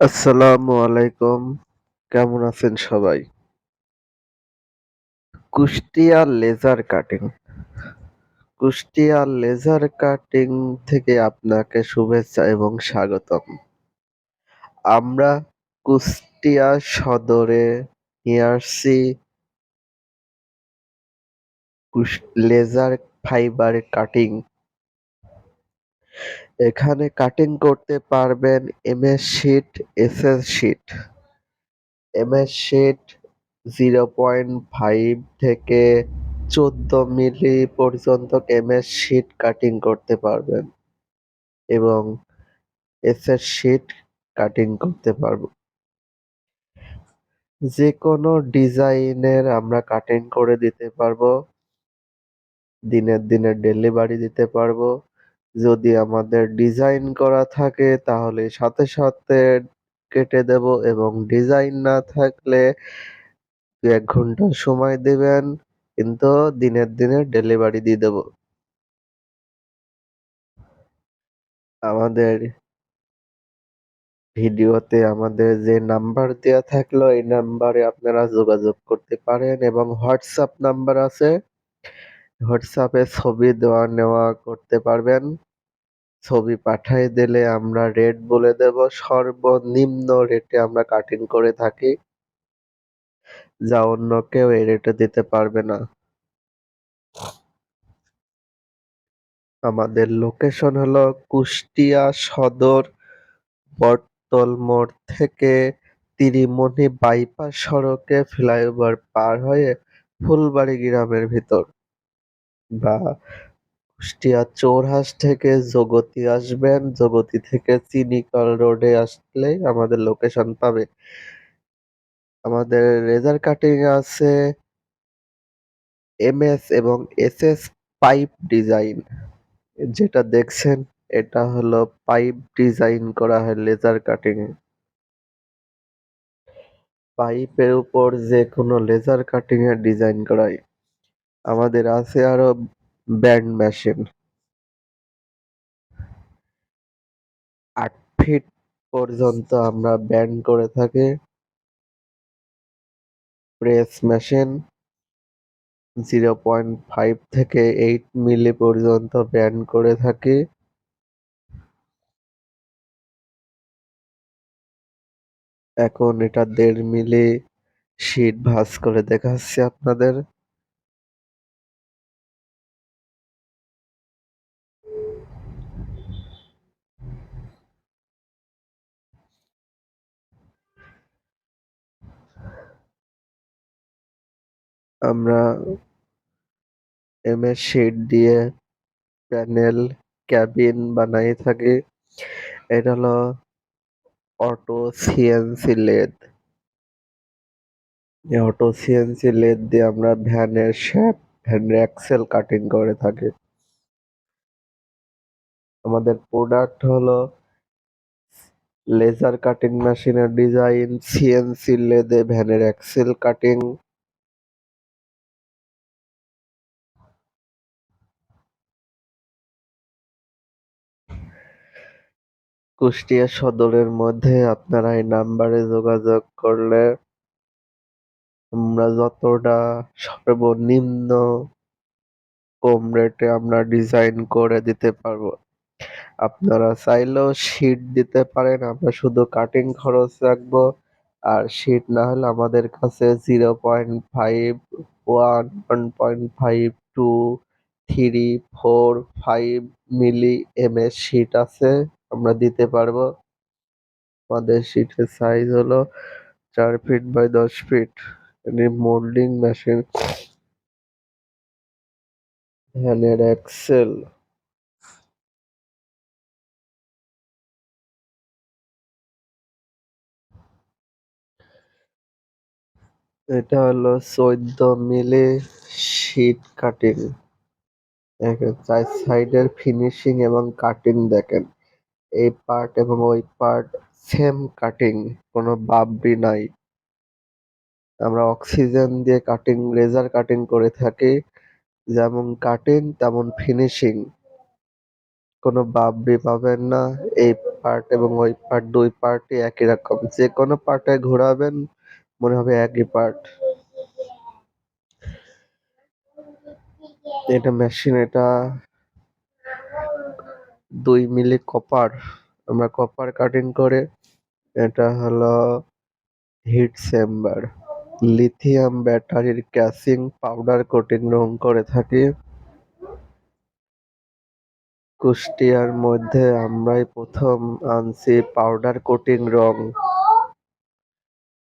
আসসালামু আলাইকুম। কেমন আছেন সবাই? Kushtia laser cutting. Kushtia laser cutting থেকে আপনাকে শুভেচ্ছা এবং স্বাগতম। আমরা কুষ্টিয়া সদরে নিয়ে আসছি লেজার ফাইবার কাটিং। এখানে কাটিং করতে পারবেন MS sheet, SS sheet. MS sheet 0.5 থেকে 14 মিলি পর্যন্ত এমএস শিট কাটিং করতে পারবেন এবং এসএস শিট কাটিং করতে পারবো। যেকোনো ডিজাইনের আমরা কাটিং করে দিতে পারবো। দিনের ডেলিভারি দিতে পারবো। যদি আমাদের ডিজাইন করা থাকে তাহলে সাথে সাথে কেটে দেব এবং ডিজাইন না থাকলে ২-১ ঘন্টা সময় দিবেন, কিন্তু দিনের ডেলিভারি দিয়ে দেব। আমাদের ভিডিওতে আমাদের যে নাম্বার দেয়া থাকলো এই নাম্বারে আপনারা যোগাযোগ করতে পারেন এবং হোয়াটসঅ্যাপ নাম্বার আছে। হোয়াটসঅ্যাপে ছবি দেওয়া নেওয়া করতে পারবেন। ছবি পাঠায় দিলে আমরা রেট বলে দেব। সর্বনিম্ন রেটে আমরা কাটিং করে থাকি, যা অন্য কেউ এই রেটে দিতে পারবে না। আমাদের লোকেশন হলো কুষ্টিয়া সদর বটতল মোড় থেকে তিরিমনি বাইপাস সড়কে ফ্লাইওভার পার হয়ে ফুলবাড়ি গ্রামের ভিতর, বা কুষ্টিয়া চৌরাস্তা থেকে জগতি আসবেন, জগতি থেকে চিনিকল রোডে আসলেই আমাদের লোকেশন পাবে। আমাদের লেজার কাটিং আছে এমএস এবং এসএস পাইপ ডিজাইন। যেটা দেখছেন এটা হলো পাইপ ডিজাইন করা হয় লেজার কাটিং এ। পাইপের উপর যেকোনো লেজার কাটিং এর ডিজাইন করা হয়। আমাদের আছে আরো ব্যান্ড মেশিন। ৮ ফিট পর্যন্ত আমরা ব্যান্ড করে থাকি। প্রেস মেশিন 0.5 থেকে 8 মিলি পর্যন্ত ব্যান্ড করে থাকি। এখন এটা ১.৫ মিলি শীট ভাঁজ করে দেখাচ্ছি আপনাদের। আমরা এমএস শীট দিয়ে প্যানেল, ক্যাবিন বানাই থাকি। এটা হলো অটো সিএনসি লেদ। এই অটো সিএনসি লেদ দিয়ে আমরা ভ্যানের শ্যাফট, ভ্যানের অ্যাক্সেল কাটিং করে থাকি। আমাদের প্রোডাক্ট হলো লেজার কাটিং মেশিনের ডিজাইন, সিএনসি লেদে ভ্যানের অ্যাক্সেল কাটিং। কুষ্টিয়া সদরের মধ্যে আপনারা এই নাম্বারে যোগাযোগ করলে আমরা যতটা সর্বনিম্ন কম রেটে আমরা ডিজাইন করে দিতে পারবো। আপনারা চাইলেও শীট দিতে পারেন, আমরা শুধু কাটিং খরচ রাখবো। আর শীট না হলে আমাদের কাছে 0.5, 1, 1.5, 2, 3, 4, 5 মিলি এমএস শীট আছে, আমরা দিতে পারবো। আমাদের শীটের সাইজ হলো 4 ফিট বাই 10 ফিট। এটি মোল্ডিং মেশিন, ভ্যানের এক্সেল। এটা হলো 14 মিলি শীট কাটিং। দেখেন চার সাইডের ফিনিশিং এবং কাটিং দেখেন। এই পার্ট এবং ওই পার্ট সেম কাটিং, কোনো বাবরি নাই। আমরা অক্সিজেন দিয়ে কাটিং, লেজার কাটিং করে থাকি। যেমন কাটিং তেমন ফিনিশিং, কোনো বাবরি পাবেন না। এই পার্ট এবং ওই পার্ট, দুই পার্টই একই রকম। যে কোনো পার্টে ঘোরাবেন মনে হবে একই পার্ট। এটা মেশিন, এটা 2 মিলি কপার, আমরা কপার কাটিং করে, এটা হলো হিট চেম্বার। লিথিয়াম ব্যাটারির ক্যাসিং পাউডার কোটিং রং করে থাকি। কুষ্টিয়ার মধ্যে আমরাই প্রথম আনছি পাউডার কোটিং রং।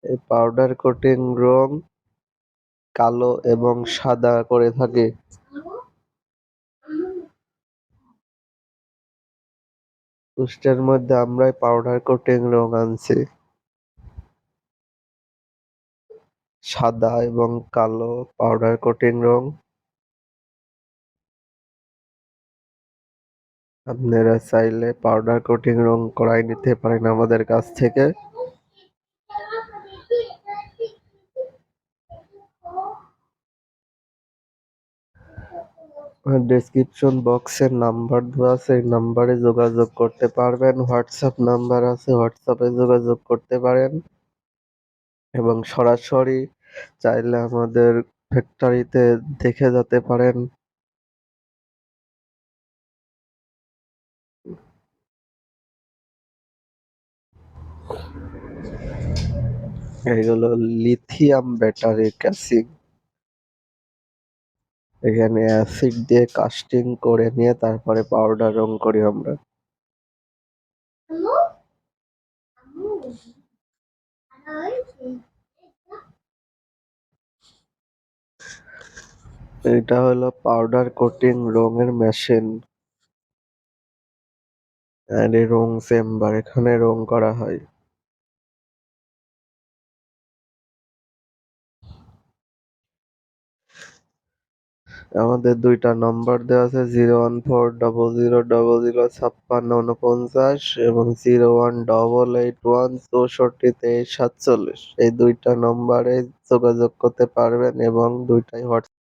এই পাউডার কোটিং রং কালো এবং সাদা করে থাকে। কুষ্টিয়ার মধ্যে আমরাই পাউডার কোটিং রং আনছি, সাদা এবং কালো পাউডার কোটিং রং। আপনারা চাইলে পাউডার কোটিং রং করাই নিতে পারেন আমাদের কাছ থেকে। ডেসক্রিপশন বক্সে নাম্বার দেওয়া আছে, এই নাম্বারে যোগাযোগ করতে পারবেন। হোয়াটসঅ্যাপ নাম্বার আছে, হোয়াটসঅ্যাপে যোগাযোগ করতে পারেন এবং সরাসরি চাইলে আমাদের ফ্যাক্টরিতে দেখে যেতে পারেন। এইগুলো লিথিয়াম ব্যাটারি ক্যাসিং। এখানে অ্যাসিড দিয়ে কাস্টিং করে নিয়ে তারপরে পাউডার রং করি আমরা। এটা হলো পাউডার কোটিং রঙের মেশিন এন্ড রং চেম্বার, এখানে রং করা হয়। আমাদের দুইটা নম্বর দেওয়া আছে, 01400005649 এবং 01881642347। এই দুইটা নম্বরে যোগাযোগ করতে পারবেন এবং দুইটাই হোয়াটসঅ্যাপ